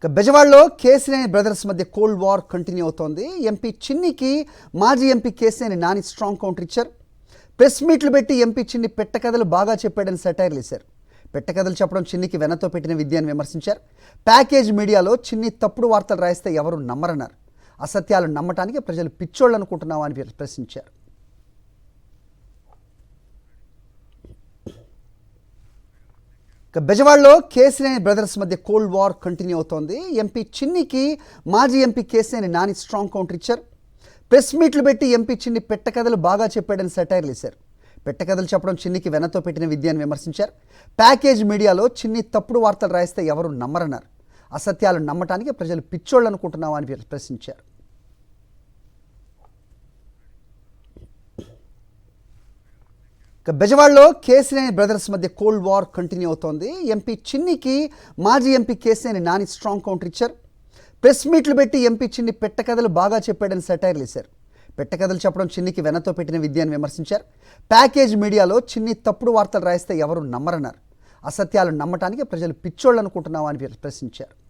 బెజవాడలో కేసినేని బ్రదర్స్ మధ్య cold war continue అవుతోంది. ఎంపీ చిన్నికి మాజీ MP Kesineni Nani strong counter ఇచ్చారు. ప్రెస్ మీట్లు పెట్టి ఎంపీ చిన్ని పెట్టకథలు బాగా చెప్పాడని సెటైర్లు వేశారు. పెట్టకథలు చెప్పడం చిన్నికి వెనతో పెట్టిన విద్య అని విమర్శించారు. ప్యాకేజ్ మీడియాలో చిన్ని తప్పుడు వార్తలు రాయిస్తే ఎవరు నమ్మరన్నారు. అసత్యాలు నమ్మటానికి ప్రజలు పిచ్చోళ్ళు అనుకుంటున్నావా అని ప్రశ్నించారు. బెజవాడలో కేసినేని బ్రదర్స్ మధ్య కోల్డ్ వార్ కంటిన్యూ అవుతోంది. ఎంపీ చిన్నికి మాజీ MP Kesineni Nani strong counter ఇచ్చారు. ప్రెస్ మీట్లు పెట్టి ఎంపీ చిన్ని పెట్టకథలు బాగా చెప్పాడని సెటైర్లు వేశారు. పెట్టకథలు చెప్పడం చిన్నికి వెనతో పెట్టిన విద్య అని విమర్శించారు. ప్యాకేజ్ మీడియాలో చిన్ని తప్పుడు వార్తలు రాయిస్తే ఎవరు నమ్మరన్నారు. అసత్యాలు నమ్మటానికి ప్రజలు పిచ్చోళ్ళు అనుకుంటున్నావా అని ప్రశ్నించారు. బెజవాడలో కేసినేని బ్రదర్స్ మధ్య కోల్డ్ వార్ కంటిన్యూ అవుతోంది. ఎంపీ చిన్నికి మాజీ MP Kesineni Nani strong counter ఇచ్చారు. ప్రెస్ మీట్లు పెట్టి ఎంపీ చిన్ని పెట్టకథలు బాగా చెప్పాడని సెటైర్లు వేశారు. పెట్టకథలు చెప్పడం చిన్నికి వెనతో పెట్టిన విద్య అని విమర్శించారు. ప్యాకేజ్ మీడియాలో చిన్ని తప్పుడు వార్తలు రాయిస్తే ఎవరు నమ్మరన్నారు. అసత్యాలు నమ్మటానికి ప్రజలు పిచ్చోళ్ళు అనుకుంటున్నావా అని ప్రశ్నించారు.